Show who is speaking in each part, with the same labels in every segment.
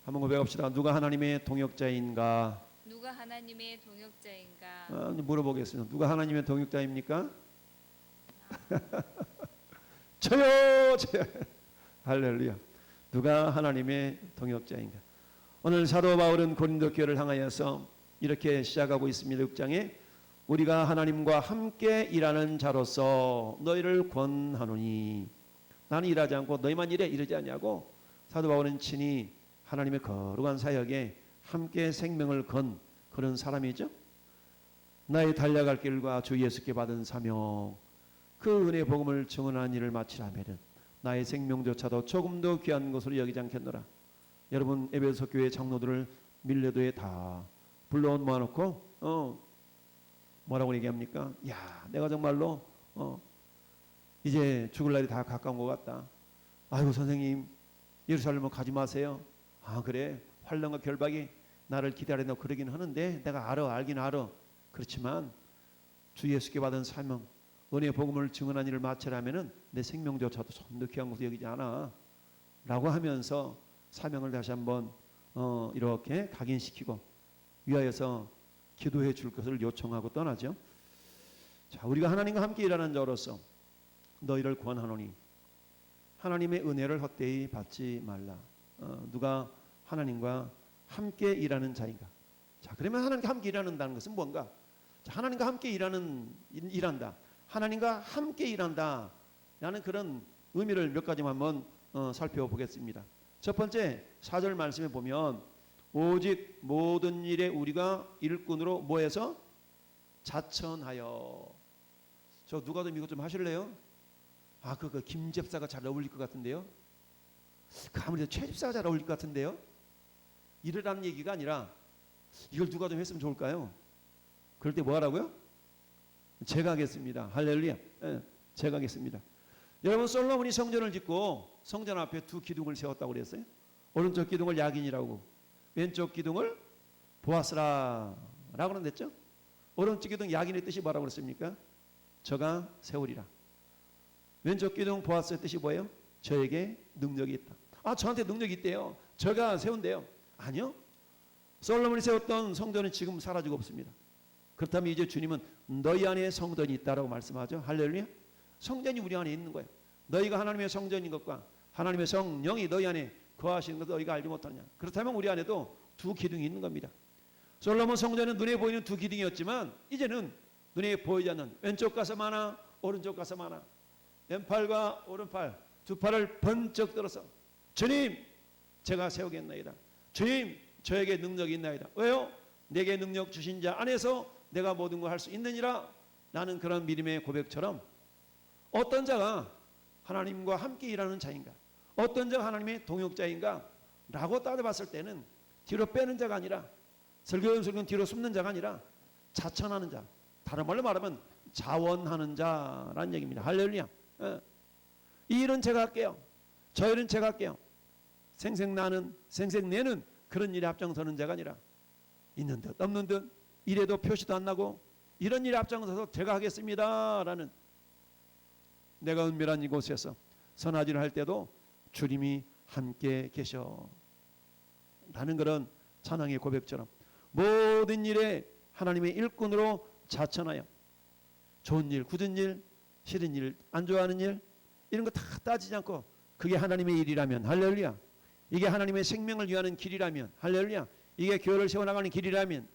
Speaker 1: 한번 고백합시다. 누가 하나님의 동역자인가?
Speaker 2: 누가 하나님의 동역자인가?
Speaker 1: 물어보겠습니다. 누가 하나님의 동역자입니까? 저요. 할렐루야. 누가 하나님의 동역자인가? 오늘 사도 바울은 고린도 교회를 향하여서 이렇게 시작하고 있습니다. 6장에 우리가 하나님과 함께 일하는 자로서 너희를 권하노니. 나는 일하지 않고 너희만 일해 이러지 않냐고. 사도 바울은 친히 하나님의 거룩한 사역에 함께 생명을 건 그런 사람이죠. 나의 달려갈 길과 주 예수께 받은 사명, 그 은혜 복음을 증언하는 일을 마치라면은 나의 생명조차도 조금도 귀한 것으로 여기지 않겠노라. 여러분, 에베소 교회 장로들을 밀레도에 다 불러온 모아놓고 뭐라고 얘기합니까? 야, 내가 정말로 이제 죽을 날이 다 가까운 것 같다. 아이고 선생님, 예루살렘은 가지 마세요. 아 그래, 환란과 결박이 나를 기다린다고 그러긴 하는데 내가 알긴 알아. 그렇지만 주 예수께 받은 사명, 은혜의 복음을 증언한 일을 마치라면은 내 생명조차도 손도 귀한 것으로 여기지 않아 라고 하면서 사명을 다시 한번 이렇게 각인시키고 위하여서 기도해 줄 것을 요청하고 떠나죠. 자, 우리가 하나님과 함께 일하는 자로서 너희를 권하노니 하나님의 은혜를 헛되이 받지 말라. 누가 하나님과 함께 일하는 자인가? 자, 그러면 하나님과 함께 일하는다는 것은 뭔가? 자, 하나님과 함께 일한다. 하나님과 함께 일한다. 라는 그런 의미를 몇 가지만 한번 살펴보겠습니다. 첫 번째 4절 말씀에 보면 오직 모든 일에 우리가 일꾼으로 모여서 자천하여. 저 누가 좀 이것 좀 하실래요? 아, 그 김집사가 잘 어울릴 것 같은데요. 아무래도 최집사가 잘 어울릴 것 같은데요. 이러라는 얘기가 아니라 이걸 누가 좀 했으면 좋을까요? 그럴 때 뭐 하라고요? 제가 하겠습니다. 할렐루야. 제가 하겠습니다. 여러분, 솔로몬이 성전을 짓고 성전 앞에 두 기둥을 세웠다고 그랬어요. 오른쪽 기둥을 야긴이라고, 왼쪽 기둥을 보아스라 라고는 됐죠. 오른쪽 기둥 야긴의 뜻이 뭐라고 그랬습니까? 저가 세우리라. 왼쪽 기둥 보아스의 뜻이 뭐예요? 저에게 능력이 있다. 아, 저한테 능력이 있대요. 저가 세운대요. 아니요. 솔로몬이 세웠던 성전은 지금 사라지고 없습니다. 그렇다면 이제 주님은 너희 안에 성전이 있다라고 말씀하죠. 할렐루야. 성전이 우리 안에 있는 거예요. 너희가 하나님의 성전인 것과 하나님의 성령이 너희 안에 거하시는 것을 너희가 알지 못하느냐. 그렇다면 우리 안에도 두 기둥이 있는 겁니다. 솔로몬 성전은 눈에 보이는 두 기둥이었지만 이제는 눈에 보이지 않는 왼쪽 가슴 하나, 오른쪽 가슴 하나, 왼팔과 오른팔 두 팔을 번쩍 들어서 주님, 제가 세우겠나이다. 주님, 저에게 능력이 있나이다. 왜요? 내게 능력 주신 자 안에서 내가 모든 걸 할 수 있느니라. 나는 그런 믿음의 고백처럼 어떤 자가 하나님과 함께 일하는 자인가, 어떤 자가 하나님의 동역자인가 라고 따져봤을 때는 뒤로 빼는 자가 아니라, 슬금슬금 뒤로 숨는 자가 아니라 자천하는 자, 다른 말로 말하면 자원하는 자라는 얘기입니다. 할렐루야. 이 일은 제가 할게요. 저 일은 제가 할게요. 생색나는, 생색내는 그런 일에 앞장서는 자가 아니라 있는 듯 없는 듯 이래도 표시도 안 나고 이런 일에 앞장서서 제가 하겠습니다 라는, 내가 은밀한 이곳에서 선하지를 할 때도 주님이 함께 계셔 라는 그런 찬양의 고백처럼 모든 일에 하나님의 일꾼으로 자천하여 좋은 일, 굳은 일, 싫은 일, 안 좋아하는 일 이런 거 다 따지지 않고 그게 하나님의 일이라면 할렐루야. 이게 하나님의 생명을 위하는 길이라면 할렐루야. 이게 교회를 세워나가는 길이라면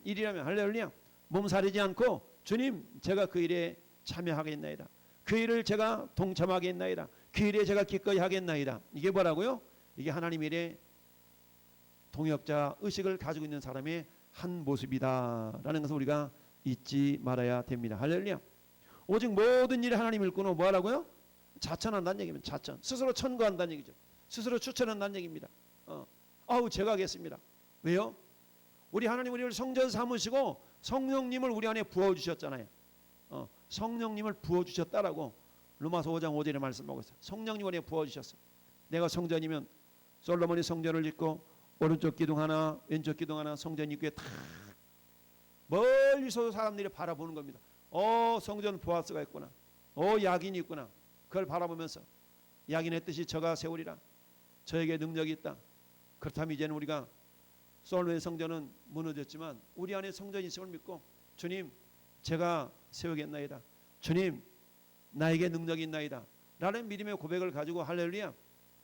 Speaker 1: 할렐루야. 몸살이지 않고 주님, 제가 그 일에 참여하겠나이다. 그 일을 제가 동참하겠나이다. 그 일에 제가 기꺼이 하겠나이다. 이게 뭐라고요? 이게 하나님 일에 동역자 의식을 가지고 있는 사람의 한 모습이다라는 것을 우리가 잊지 말아야 됩니다. 할렐루야. 오직 모든 일에 하나님 일꾼으로 뭐 하라고요? 자천한다는 얘기입니다. 자천. 스스로 천거한다는 얘기죠. 스스로 추천한다는 얘기입니다. 제가 하겠습니다. 왜요? 우리 하나님 우리를 성전 삼으시고 성령님을 우리 안에 부어주셨잖아요. 성령님을 부어주셨다라고 로마서 5장 5절에 말씀하고 있어요. 성령님 안에 부어주셨어. 내가 성전이면 솔로몬이 성전을 짓고 오른쪽 기둥 하나, 왼쪽 기둥 하나 성전 입구에 탁 멀리서 사람들이 바라보는 겁니다. 성전 보아스가 있구나. 야긴이 있구나. 그걸 바라보면서 야긴의 뜻이 저가 세우리라. 저에게 능력이 있다. 그렇다면 이제는 우리가 솔로몬의 성전은 무너졌지만 우리 안에 성전이 있음을 믿고 주님 제가 세우겠나이다. 주님 나에게 능력이 있나이다. 라는 믿음의 고백을 가지고 할렐루야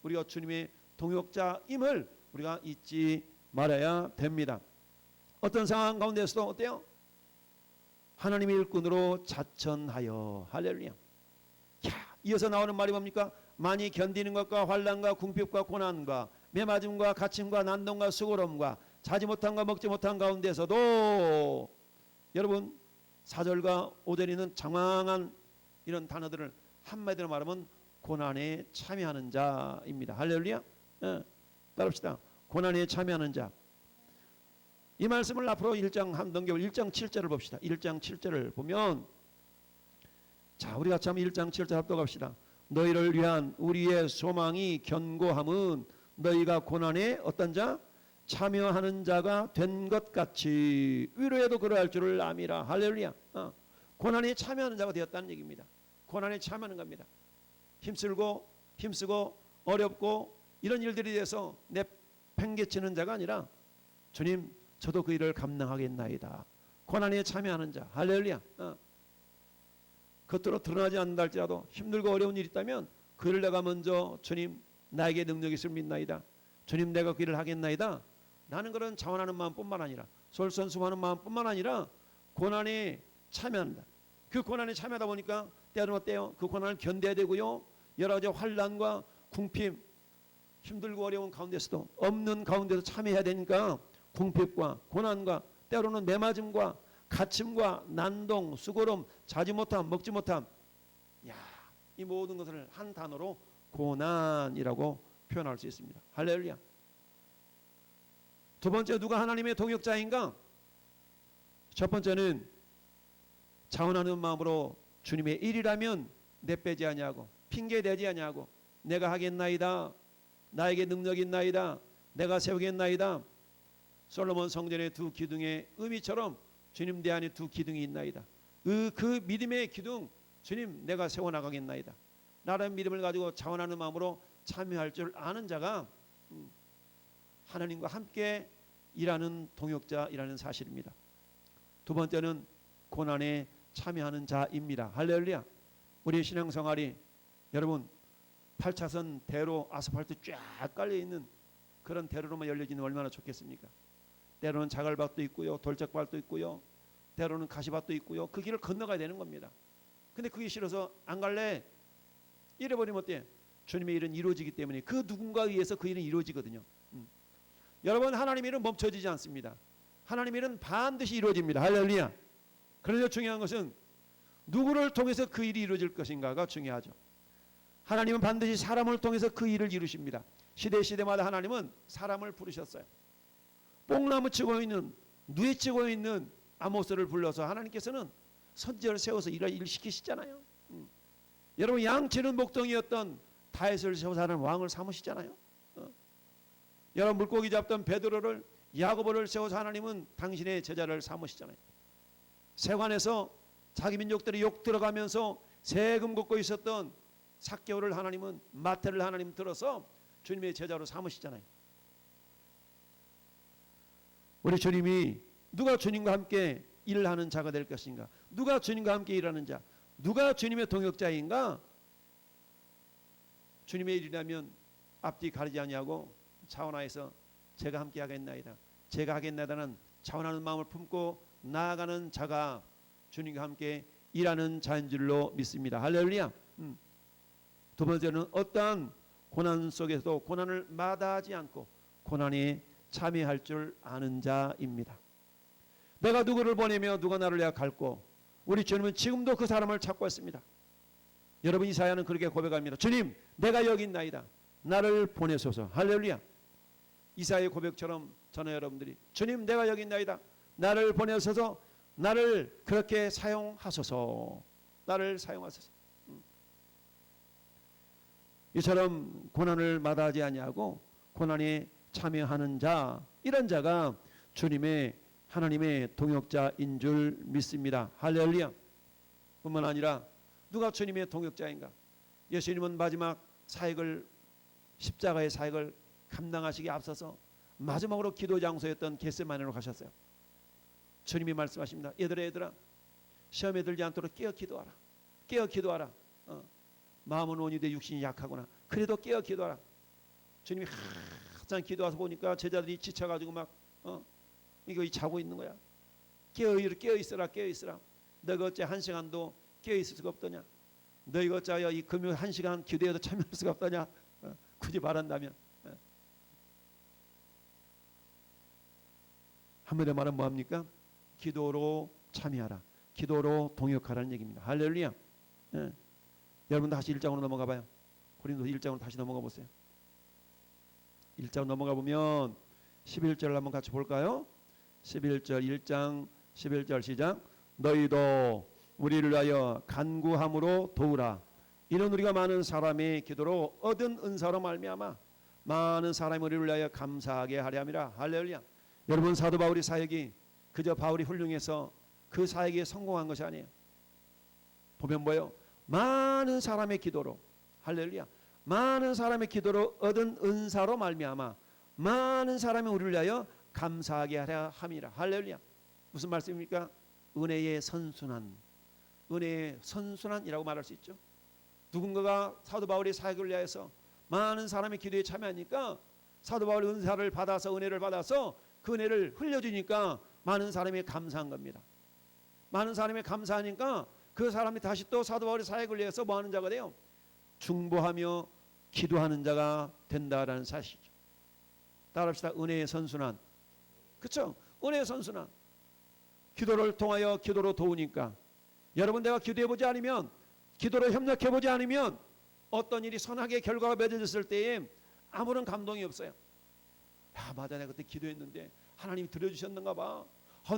Speaker 1: 우리가 주님의 동역자임을 우리가 잊지 말아야 됩니다. 어떤 상황 가운데서도 어때요? 하나님의 일꾼으로 자천하여 할렐루야. 이어서 나오는 말이 뭡니까? 많이 견디는 것과 환난과 궁핍과 고난과 매맞음과 갇힘과 난동과 수고로움과 자지 못함과 먹지 못한 가운데서도 여러분 4절과 5절에 있는 장황한 이런 단어들을 한마디로 말하면 고난에 참여하는 자입니다. 할렐루야. 따라합시다. 고난에 참여하는 자. 이 말씀을 앞으로 1장 한 넘겨볼 1장 7절을 봅시다. 1장 7절을 보면 자 우리 같이 한번 1장 7절 합독합시다. 너희를 위한 우리의 소망이 견고함은 너희가 고난에 어떤 자? 참여하는 자가 된 것 같이 위로에도 그러할 줄을 암이라. 할렐루야. 고난에 참여하는 자가 되었다는 얘기입니다. 고난에 참여하는 겁니다. 힘쓰고 어렵고 이런 일들에 대해서 내팽개치는 자가 아니라 주님 저도 그 일을 감당하겠나이다. 고난에 참여하는 자. 할렐루야. 겉으로 드러나지 않는다 할지라도 힘들고 어려운 일이 있다면 그 일을 내가 먼저 주님 나에게 능력이 있을 믿나이다. 주님 내가 그 일을 하겠나이다. 나는 그런 자원하는 마음뿐만 아니라 솔선수범하는 마음뿐만 아니라 고난에 참여한다. 그 고난에 참여하다 보니까 때로는 어때요? 그 고난을 견뎌야 되고요. 여러 가지 환난과 궁핍 힘들고 어려운 가운데서도 없는 가운데서 참여해야 되니까 궁핍과 고난과 때로는 매맞음과 갇힘과 난동, 수고로움, 자지 못함, 먹지 못함 이 모든 것을 한 단어로 고난이라고 표현할 수 있습니다. 할렐루야. 두 번째 누가 하나님의 동역자인가? 첫 번째는 자원하는 마음으로 주님의 일이라면 내빼지 아니하고 핑계대지 아니하고 내가 하겠나이다. 나에게 능력이 있나이다. 내가 세우겠나이다. 솔로몬 성전의 두 기둥의 의미처럼 주님 내 안에 두 기둥이 있나이다. 그 믿음의 기둥 주님 내가 세워나가겠나이다. 나라는 믿음을 가지고 자원하는 마음으로 참여할 줄 아는 자가 하나님과 함께 일하는 동역자이라는 사실입니다. 두 번째는 고난에 참여하는 자입니다. 할렐루야. 우리 신앙생활이 여러분 8차선 대로 아스팔트 쫙 깔려있는 그런 대로로만 열려지는 얼마나 좋겠습니까? 때로는 자갈밭도 있고요. 돌짝밭도 있고요. 때로는 가시밭도 있고요. 그 길을 건너가야 되는 겁니다. 근데 그게 싫어서 안 갈래? 이래버리면 어때? 주님의 일은 이루어지기 때문에 그 누군가에 의해서 그 일은 이루어지거든요. 여러분 하나님의 일은 멈춰지지 않습니다. 하나님의 일은 반드시 이루어집니다. 할렐루야. 그런데 중요한 것은 누구를 통해서 그 일이 이루어질 것인가가 중요하죠. 하나님은 반드시 사람을 통해서 그 일을 이루십니다. 시대마다 하나님은 사람을 부르셨어요. 뽕나무 치고 있는 누에 치고 있는 아모스를 불러서 하나님께서는 선지자를 세워서 일 시키시잖아요. 여러분 양치는 목동이었던 다윗을 세워서 하는 왕을 삼으시잖아요. 여러분 물고기 잡던 베드로를 야고보를 세워서 하나님은 당신의 제자를 삼으시잖아요. 세관에서 자기 민족들이 욕 들어가면서 세금 걷고 있었던 삭개오를 하나님은 마태를 하나님 들어서 주님의 제자로 삼으시잖아요. 우리 주님이 누가 주님과 함께 일을 하는 자가 될 것인가? 누가 주님과 함께 일하는 자? 누가 주님의 동역자인가? 주님의 일이라면 앞뒤 가리지 아니하고 차원하에서 제가 함께 하겠나이다. 제가 하겠나이다는 차원하는 마음을 품고 나아가는 자가 주님과 함께 일하는 자인 줄로 믿습니다. 할렐루야. 두 번째는 어떠한 고난 속에서도 고난을 마다하지 않고 고난에 참여할 줄 아는 자입니다. 내가 누구를 보내며 누가 나를 약할고 우리 주님은 지금도 그 사람을 찾고 있습니다. 여러분 이사야는 그렇게 고백합니다. 주님 내가 여기 있나이다. 나를 보내소서. 할렐루야. 이사야의 고백처럼 저는 여러분들이 주님 내가 여기 있나이다. 나를 보내소서. 나를 그렇게 사용하소서. 나를 사용하소서. 이처럼 고난을 마다하지 아니하고 고난에 참여하는 자 이런 자가 주님의 하나님의 동역자인 줄 믿습니다. 할렐루야. 뿐만 아니라 누가 주님의 동역자인가? 예수님은 마지막 사역을 십자가의 사역을 감당하시기에 앞서서 마지막으로 기도 장소였던 겟세마네로 가셨어요. 주님이 말씀하십니다. 얘들아 시험에 들지 않도록 깨어 기도하라. 깨어 기도하라. 마음은 온유돼 육신이 약하구나. 그래도 깨어 기도하라. 주님이 한참 기도와서 보니까 제자들이 지쳐가지고 막 이거 자고 있는 거야. 깨어 있으라. 너가 어째 한 시간도 깨어 있을 수가 없더냐. 너희가 어찌하여 이 금요 한 시간 기도에도 참여할 수가 없더냐. 굳이 말한다면 한마디로 말하면 뭐합니까? 기도로 참여하라. 기도로 동역하라는 얘기입니다. 할렐루야. 여러분 다시 1장으로 넘어가 봐요. 고린도서 1장으로 다시 넘어가 보세요. 1장 넘어가 보면 11절을 한번 같이 볼까요? 11절 1장 11절 시작. 너희도 우리를 위하여 간구함으로 도우라. 이는 우리가 많은 사람의 기도로 얻은 은사로 말미암아 많은 사람이 우리를 위하여 감사하게 하려 함이라. 할렐루야. 여러분 사도 바울의 사역이 그저 바울이 훌륭해서 그 사역에 성공한 것이 아니에요. 보면 뭐예요? 많은 사람의 기도로, 할렐루야, 많은 사람의 기도로 얻은 은사로 말미암아 많은 사람이 우리를 위하여 감사하게 하려 함이라. 할렐루야. 무슨 말씀입니까? 은혜의 선순환이라고 말할 수 있죠. 누군가가 사도 바울의 사역을 위하여서 많은 사람의 기도에 참여하니까 사도 바울의 은혜를 받아서 그 은혜를 흘려주니까 많은 사람이 감사한 겁니다. 많은 사람이 감사하니까 그 사람이 다시 또 사도 바울의 사역을 위해서 뭐 하는 자가 돼요? 중보하며 기도하는 자가 된다라는 사실이죠. 따라합시다. 은혜의 선순환. 그렇죠? 은혜의 선순환. 기도를 통하여 기도로 도우니까 여러분 내가 기도해보지 않으면, 기도로 협력해보지 않으면 어떤 일이 선하게 결과가 맺어졌을 때에 아무런 감동이 없어요. 야, 맞아, 내가 그때 기도했는데 하나님이 들어주셨는가 봐.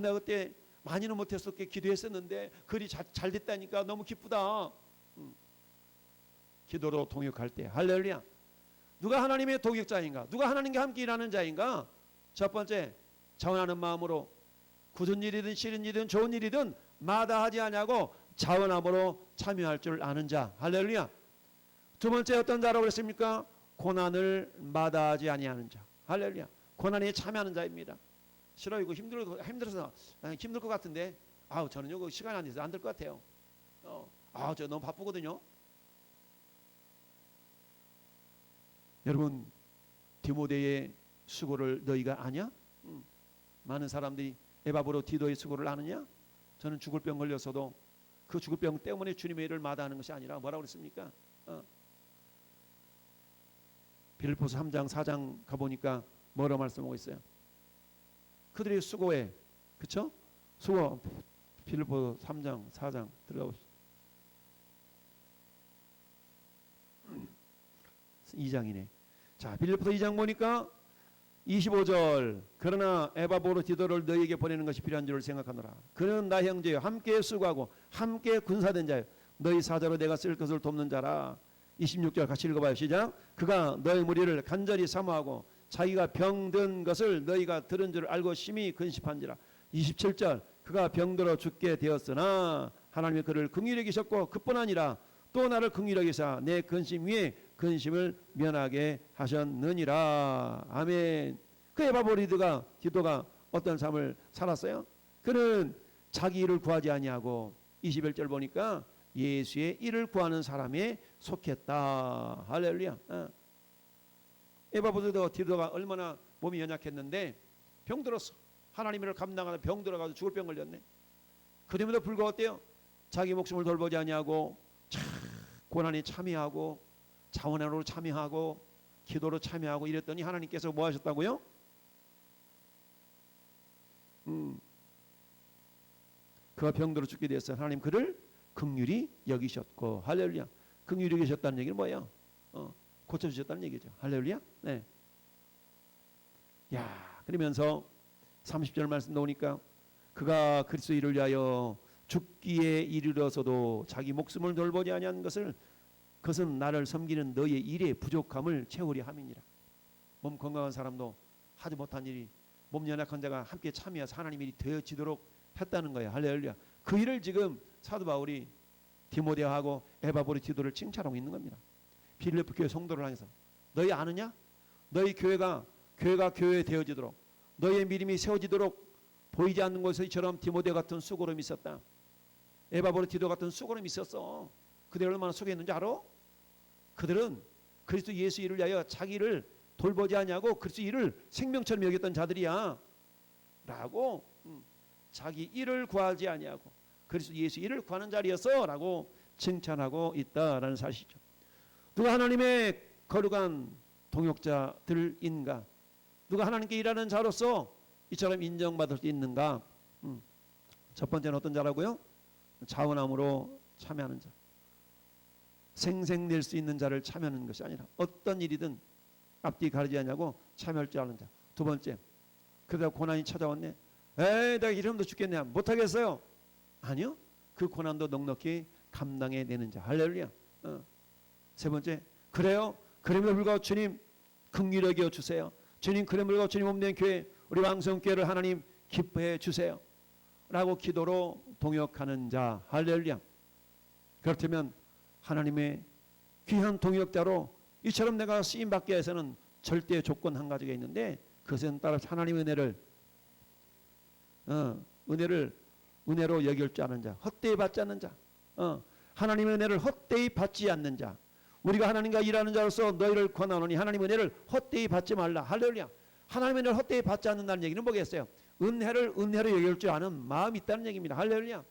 Speaker 1: 내가 그때 많이는 못했었게 기도했었는데 글이 잘 됐다니까 너무 기쁘다. 기도로 동역할 때, 할렐루야. 누가 하나님의 동역자인가? 누가 하나님과 함께 일하는 자인가? 첫 번째, 자원하는 마음으로 굳은 일이든 싫은 일이든 좋은 일이든 마다하지 아니하고 자원함으로 참여할 줄 아는 자, 할렐루야. 두 번째 어떤 자라고 그랬습니까? 고난을 마다하지 아니하는 자, 할렐루야. 고난에 참여하는 자입니다. 싫어, 이거 힘들어서 힘들 것 같은데, 저는 이거 시간이 안 돼서 안 될 것 같아요. 저 너무 바쁘거든요. 여러분, 디모데의 수고를 너희가 아냐? 많은 사람들이 에바브로 디도의 수고를 아느냐? 저는 죽을 병 걸렸어도 그 죽을 병 때문에 주님의 일을 마다하는 것이 아니라 뭐라고 그랬습니까? 빌립보서 3장 4장 가보니까 뭐라고 말씀하고 있어요? 그들의 수고에, 그쵸? 수고. 빌립보서 3장 4장 들어가 보시죠. 2장이네. 자, 빌립보서 2장 보니까 25절. 그러나 에바보로 디도를 너희에게 보내는 것이 필요한 줄을 생각하노라. 그는 나 형제여 함께 수고하고 함께 군사된 자여 너희 사자로 내가 쓸 것을 돕는 자라. 26절 같이 읽어봐요. 시작. 그가 너희 무리를 간절히 사모하고 자기가 병든 것을 너희가 들은 줄 알고 심히 근심한지라. 27절. 그가 병들어 죽게 되었으나 하나님이 그를 긍휼히 여기셨고 그뿐 아니라 또 나를 긍휼히 여기사 내 근심 위에 근심을 면하게 하셨느니라. 아멘. 그 에바보리드가 디도가 어떤 삶을 살았어요? 그는 자기 일을 구하지 아니하고 21절 보니까 예수의 일을 구하는 사람에 속했다. 할렐루야. 에바보리드 디도가 얼마나 몸이 연약했는데 병들었어. 하나님의 일을 감당하다 병들어가지고 죽을 병 걸렸네. 그럼에도 불구하고 어때요? 자기 목숨을 돌보지 아니하고 고난에 참여하고 자원으로 참여하고 기도로 참여하고 이랬더니 하나님께서 뭐 하셨다고요? 그가 병들어 죽게 되었어요. 하나님 그를 긍휼히 여기셨고, 할렐루야. 긍휼히 여기셨다는 얘기는 뭐예요? 고쳐주셨다는 얘기죠. 할렐루야. 네. 야, 그러면서 30절 말씀 나오니까 그가 그리스도 일을 위하여 죽기에 이르러서도 자기 목숨을 돌보지 아니한 그것은 나를 섬기는 너의 일의 부족함을 채우려 함이니라. 몸 건강한 사람도 하지 못한 일이 몸 연약한 자가 함께 참여해서 하나님 일이 되어지도록 했다는 거예요. 할렐루야. 그 일을 지금 사도 바울이 디모데하고 에바보리 디도를 칭찬하고 있는 겁니다. 빌립보 교회 성도를 향해서 너희 아느냐? 너희 교회가 교회가 교회 되어지도록 너희의 믿음이 세워지도록 보이지 않는 곳에서 이처럼 디모데 같은 수고름이 있었다. 에바브로디도 같은 수고름이 있었어. 그들 얼마나 수고했는지 알아? 그들은 그리스도 예수 일을 위하여 자기를 돌보지 아니하고 그리스도 일을 생명처럼 여겼던 자들이야 라고 자기 일을 구하지 아니하고 그리스도 예수 일을 구하는 자리였어 라고 칭찬하고 있다라는 사실이죠. 누가 하나님의 거룩한 동역자들인가? 누가 하나님께 일하는 자로서 이처럼 인정받을 수 있는가? 첫 번째는 어떤 자라고요? 자원함으로 참여하는 자. 생생낼 수 있는 자를 참여하는 것이 아니라 어떤 일이든 앞뒤 가리지 않냐고 참여할 줄 아는 자. 두 번째, 그러다 고난이 찾아왔네. 에이, 내가 이러면 죽겠네. 못하겠어요. 아니요. 그 고난도 넉넉히 감당해내는 자. 할렐루야. 세 번째, 그래요. 그럼에도 불구하고 주님 긍휼히 여겨 주세요. 주님 그럼에도 불구하고 주님 없는 교회 우리 왕성교회를 하나님 기뻐해 주세요 라고 기도로 동역하는 자. 할렐루야. 그렇다면 하나님의 귀한 동역자로 이처럼 내가 쓰임받기 위해서는 절대 조건 한 가지가 있는데 그것은 따라 하나님의 은혜로 여길 줄 아는 자, 헛되이 받지 않는 자, 하나님의 은혜를 헛되이 받지 않는 자. 우리가 하나님과 일하는 자로서 너희를 권하노니 하나님의 은혜를 헛되이 받지 말라. 할렐루야. 하나님의 은혜를 헛되이 받지 않는다는 얘기는 뭐겠어요? 은혜로 여길 줄 아는 마음이 있다는 얘기입니다. 할렐루야.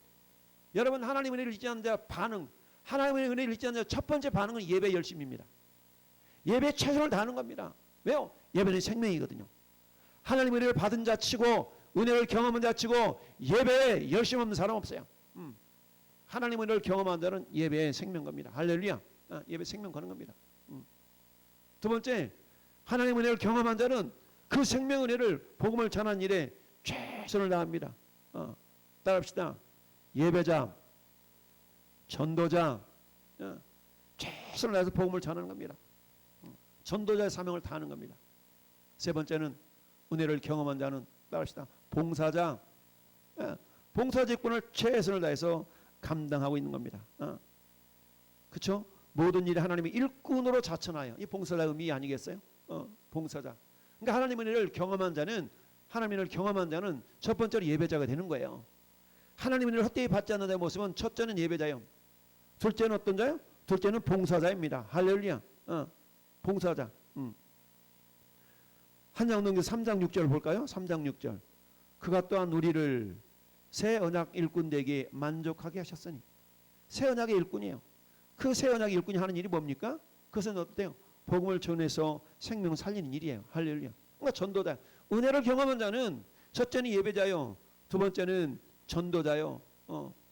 Speaker 1: 여러분, 하나님의 은혜를 잊지 않는 자 반응, 하나님의 은혜를 잊지 않는 자 첫 번째 반응은 예배 열심입니다. 예배 최선을 다하는 겁니다. 왜요? 예배는 생명이거든요. 하나님의 은혜를 받은 자 치고 은혜를 경험한 자 치고 예배에 열심 없는 사람 없어요. 하나님의 은혜를 경험한 자는 예배의 생명 겁니다. 할렐루야. 예배 생명 거는 겁니다. 두 번째, 하나님의 은혜를 경험한 자는 그 생명 은혜를 복음을 전하는 일에 최선을 다합니다. 따라합시다. 예배자, 전도자, 최선을 다해서 복음을 전하는 겁니다. 전도자의 사명을 다하는 겁니다. 세 번째는 은혜를 경험한 자는 따라합시다. 봉사자, 봉사 직분을 최선을 다해서 감당하고 있는 겁니다. 그렇죠? 모든 일이 하나님의 일꾼으로 자천하여 이 봉사자 의미 아니겠어요? 봉사자. 그러니까 하나님의 은혜를 경험한 자는 첫 번째로 예배자가 되는 거예요. 하나님의 은혜를 헛되이 받지 않는 자의 모습은 첫째는 예배자요. 둘째는 어떤 자요? 둘째는 봉사자입니다. 할렐루야. 봉사자. 한양동교 3장 6절 볼까요? 3장 6절. 그가 또한 우리를 새 언약 일꾼 되게 만족하게 하셨으니. 새 언약의 일꾼이에요. 그 새 언약의 일꾼이 하는 일이 뭡니까? 그것은 어때요? 복음을 전해서 생명 살리는 일이에요. 할렐루야. 그러니까 전도자. 은혜를 경험한 자는 첫째는 예배자요. 두 번째는 전도자요.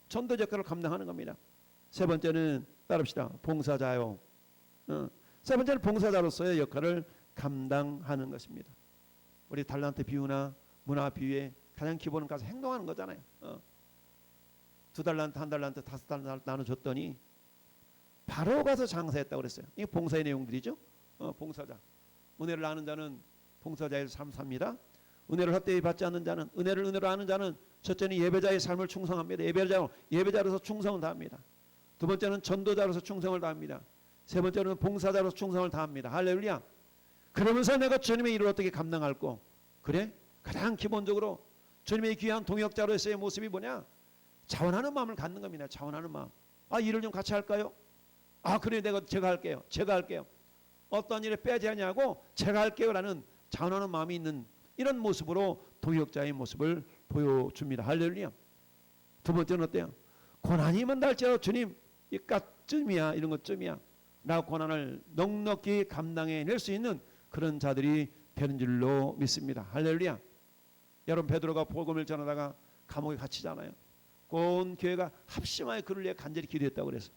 Speaker 1: 전도 역할을 감당하는 겁니다. 세 번째는 따릅시다. 봉사자요. 세 번째는 봉사자로서의 역할을 감당하는 것입니다. 우리 달란트 비유나 문화 비유의 가장 기본은 가서 행동하는 거잖아요. 2달란트, 1달란트, 5달란트 나눠줬더니 바로 가서 장사했다고 그랬어요. 이게 봉사의 내용들이죠. 봉사자. 은혜를 아는 자는 봉사자의 삶 삽니다. 은혜를 헛되이 받지 않는 자는, 은혜를 은혜로 아는 자는 첫째는 예배자의 삶을 충성합니다. 예배자로서 충성을 다합니다. 두 번째는 전도자로서 충성을 다합니다. 세 번째는 봉사자로서 충성을 다합니다. 할렐루야. 그러면서 내가 주님의 일을 어떻게 감당할꼬? 그래? 가장 기본적으로 주님의 귀한 동역자로서의 모습이 뭐냐? 자원하는 마음을 갖는 겁니다. 자원하는 마음. 일을 좀 같이 할까요? 그래, 제가 할게요. 어떤 일에 빼지 않냐고 제가 할게요라는 자원하는 마음이 있는 이런 모습으로 동역자의 모습을 보여줍니다. 할렐루야. 두 번째는 어때요? 고난이 만날지라도 주님 이까쯤이야, 이런 것쯤이야 라고 고난을 넉넉히 감당해낼 수 있는 그런 자들이 되는 줄로 믿습니다. 할렐루야. 여러분, 베드로가 복음을 전하다가 감옥에 갇히잖아요. 온 교회가 합심하여 그를 위해 간절히 기도했다고 그래서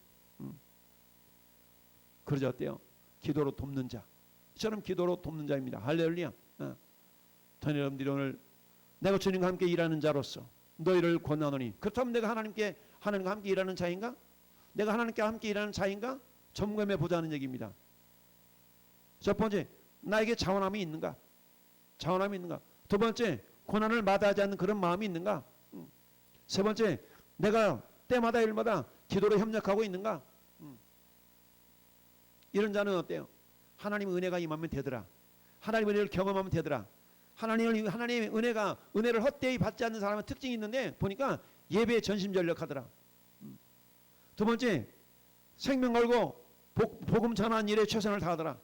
Speaker 1: 그러자 어때요? 기도로 돕는 자. 이처럼 기도로 돕는 자입니다. 할렐루야. 여러분들이 오늘 내가 주님과 함께 일하는 자로서 너희를 권하노니, 그렇다면 내가 하나님과 함께 일하는 자인가? 내가 하나님과 함께 일하는 자인가? 점검해 보자는 얘기입니다. 첫 번째, 나에게 자원함이 있는가? 두 번째, 고난을 마다하지 않는 그런 마음이 있는가? 세 번째, 내가 때마다 일마다 기도로 협력하고 있는가? 이런 자는 어때요? 하나님의 은혜가 임하면 되더라. 하나님의 은혜를 경험하면 되더라. 하나님의 은혜를 헛되이 받지 않는 사람은 특징이 있는데 보니까 예배에 전심전력하더라. 두 번째, 생명 걸고 복음 전하는 일에 최선을 다하더라.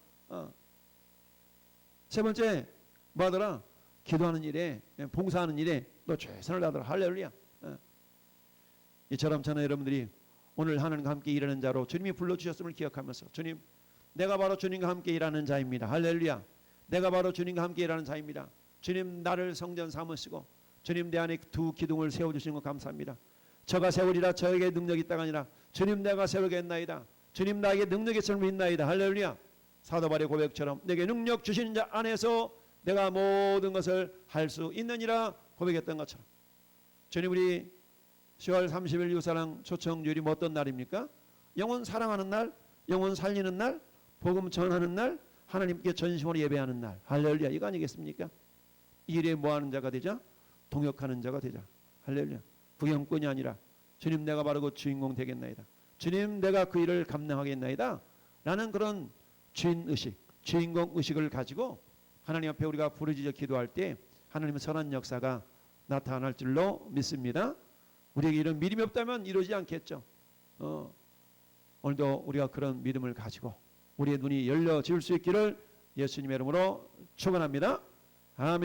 Speaker 1: 세 번째, 뭐하더라? 기도하는 일에, 봉사하는 일에 너 최선을 다하더라. 할렐루야. 이처럼 저는 여러분들이 오늘 하나님과 함께 일하는 자로 주님이 불러주셨음을 기억하면서, 주님, 내가 바로 주님과 함께 일하는 자입니다. 할렐루야. 내가 바로 주님과 함께 일하는 자입니다. 주님, 나를 성전 삼으시고 주님 내 안에 두 기둥을 세워주시는 것 감사합니다. 저가 세우리라 저에게 능력이 있다가 아니라 주님 내가 세우겠나이다. 주님 나에게 능력이 있음을 믿나이다. 할렐루야. 사도 바울의 고백처럼 내게 능력 주시는 자 안에서 내가 모든 것을 할 수 있느니라 고백했던 것처럼, 주님, 우리 10월 30일 유사랑 초청주일이 뭐 어떤 날입니까? 영혼 사랑하는 날, 영혼 살리는 날, 복음 전하는 날, 하나님께 전심으로 예배하는 날. 할렐루야. 이거 아니겠습니까? 이 일에 뭐하는 자가 되자? 동역하는 자가 되자. 할렐루야. 구경꾼이 아니라 주님, 내가 바로 그 주인공 되겠나이다. 주님, 내가 그 일을 감당하겠나이다 라는 그런 주인의식, 주인공 의식을 가지고 하나님 앞에 우리가 부르짖어 기도할 때 하나님의 선한 역사가 나타날 줄로 믿습니다. 우리에게 이런 믿음이 없다면 이루지 않겠죠. 오늘도 우리가 그런 믿음을 가지고 우리의 눈이 열려질 수 있기를 예수님의 이름으로 축원합니다. 아멘.